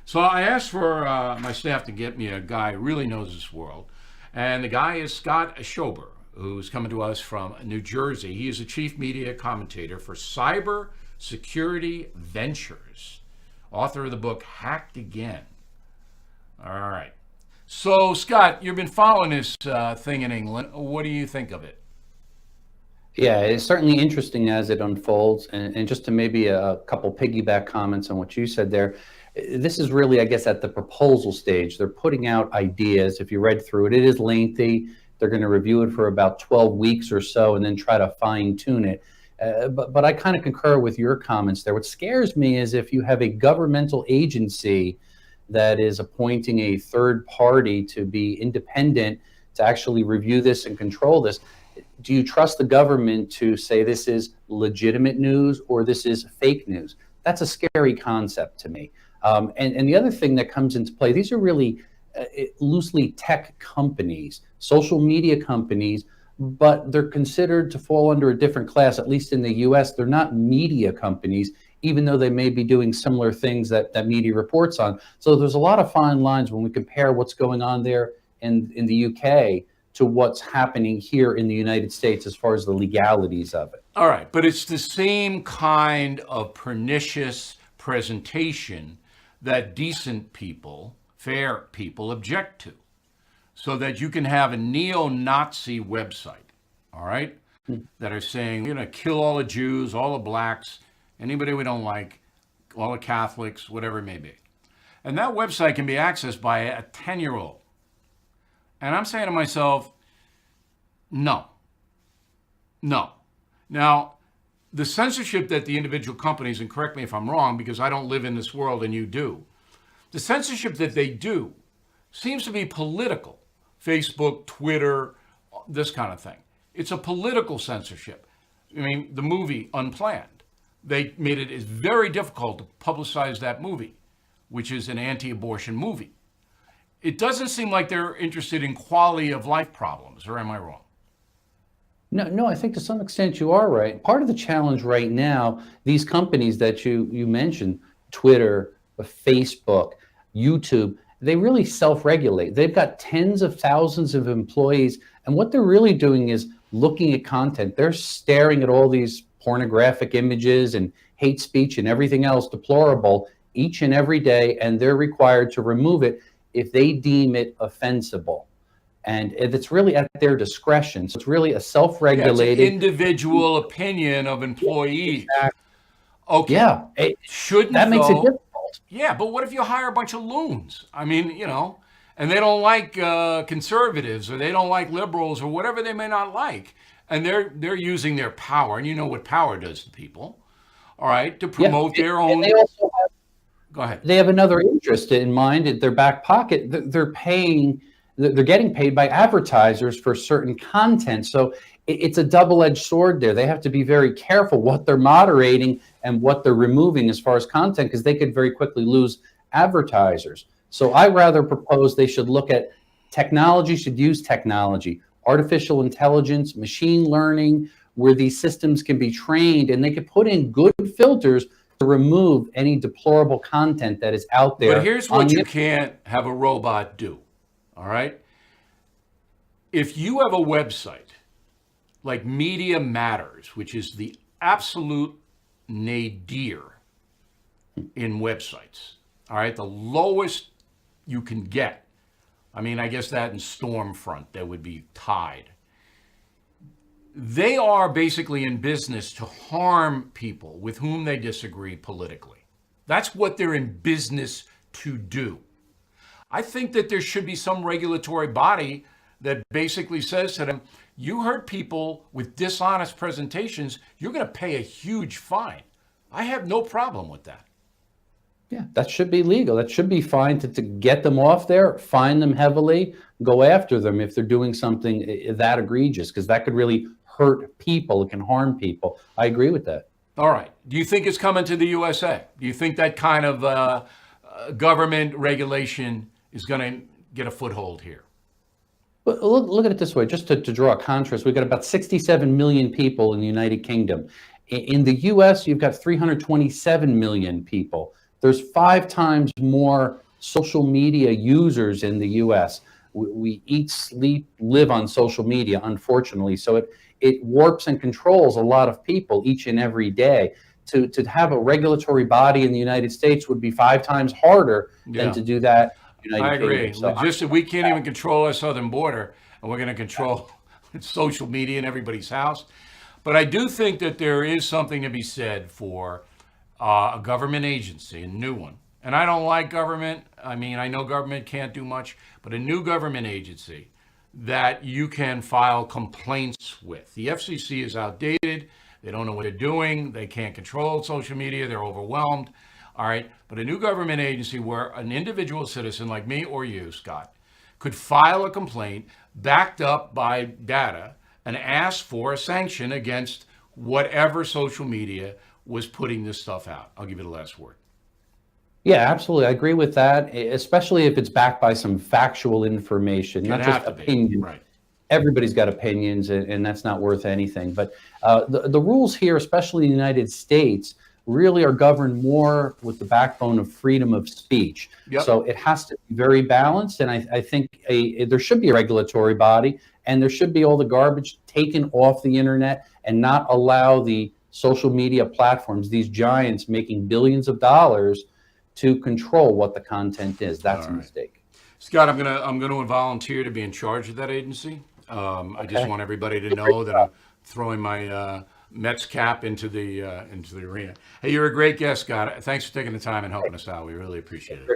So I asked for my staff to get me a guy who really knows this world. And the guy is Scott Schober, who's coming to us from New Jersey. He is a chief media commentator for Cybersecurity Ventures, author of the book Hacked Again. All right. So, Scott, you've been following this thing in England. What do you think of it? Yeah, it's certainly interesting as it unfolds. And just to maybe a couple piggyback comments on what you said there, this is really, I guess, at the proposal stage. They're putting out ideas. If you read through it, it is lengthy. They're going to review it for about 12 weeks or so and then try to fine tune it. But I kind of concur with your comments there. What scares me is if you have a governmental agency that is appointing a third party to be independent to actually review this and control this. Do you trust the government to say this is legitimate news or this is fake news? That's a scary concept to me. And the other thing that comes into play, these are really loosely tech companies, social media companies, but they're considered to fall under a different class, at least in the US. They're not media companies, even though they may be doing similar things that media reports on. So there's a lot of fine lines when we compare what's going on there in the UK to what's happening here in the United States as far as the legalities of it. All right, but it's the same kind of pernicious presentation that decent people, fair people, object to. So that you can have a neo-Nazi website, all right, that are saying, kill all the Jews, all the blacks, anybody we don't like, all the Catholics, whatever it may be. And that website can be accessed by a 10-year-old. And I'm saying to myself, no. Now, the censorship that the individual companies, and correct me if I'm wrong, because I don't live in this world and you do, the censorship that they do seems to be political. Facebook, Twitter, this kind of thing. It's a political censorship. I mean, the movie Unplanned, they made it very difficult to publicize that movie, which is an anti-abortion movie. It doesn't seem like they're interested in quality of life problems, or am I wrong? No, I think to some extent you are right. Part of the challenge right now, these companies that you mentioned, Twitter, Facebook, YouTube, they really self-regulate. They've got tens of thousands of employees, and what they're really doing is looking at content. They're staring at all these pornographic images and hate speech and everything else deplorable each and every day, and they're required to remove it if they deem it offensible. And it's really at their discretion. So it's really a self-regulated... Yeah, it's an individual opinion of employees. Exactly. Okay. Yeah. That makes it difficult. Yeah, but what if you hire a bunch of loons? I mean, and they don't like conservatives, or they don't like liberals, or whatever they may not like. And they're using their power, and you know what power does to people, all right, to promote their own... They also have, go ahead. They have another interest in mind in their back pocket. They're getting paid by advertisers for certain content. So it's a double-edged sword there. They have to be very careful what they're moderating and what they're removing as far as content, because they could very quickly lose advertisers. So I rather propose they should look at technology, should use technology, artificial intelligence, machine learning, where these systems can be trained and they can put in good filters to remove any deplorable content that is out there. But here's what you can't have a robot do, all right? If you have a website like Media Matters, which is the absolute nadir in websites, all right, the lowest you can get. I mean, I guess that and Stormfront, that would be tied. They are basically in business to harm people with whom they disagree politically. That's what they're in business to do. I think that there should be some regulatory body that basically says to them, you hurt people with dishonest presentations, you're going to pay a huge fine. I have no problem with that. Yeah, that should be legal. That should be fine to get them off there, fine them heavily, go after them if they're doing something that egregious, because that could really hurt people. It can harm people. I agree with that. All right. Do you think it's coming to the USA? Do you think that kind of government regulation is going to get a foothold here? But look at it this way, just to draw a contrast. We've got about 67 million people in the United Kingdom. In the US, you've got 327 million people. there's 5 times more social media users in the US. We eat, sleep, live on social media, unfortunately. So it warps and controls a lot of people each and every day. To have a regulatory body in the United States would be 5 times harder than to do that in the I United agree. Kingdom. So Logistic, we can't even control our southern border, and we're going to control social media in everybody's house. But I do think that there is something to be said for a government agency, a new one. And I don't like government. I mean, I know government can't do much, but a new government agency that you can file complaints with. The FCC is outdated. They don't know what they're doing. They can't control social media. They're overwhelmed. All right. But a new government agency where an individual citizen like me or you, Scott, could file a complaint backed up by data and ask for a sanction against whatever social media was putting this stuff out. I'll give you the last word. yeah, absolutely. I agree with that, especially if it's backed by some factual information, not just opinion. Right. Everybody's got opinions, and that's not worth anything. But the rules here, especially in the United States, really are governed more with the backbone of freedom of speech. Yep. So it has to be very balanced, and I think there should be a regulatory body, and there should be all the garbage taken off the internet and not allow the social media platforms, these giants making billions of dollars, to control what the content is. That's a mistake. Scott, I'm gonna volunteer to be in charge of that agency. I just want everybody to know that I'm throwing my Mets cap into the arena. Hey, you're a great guest, Scott. Thanks for taking the time and helping us out. We really appreciate it.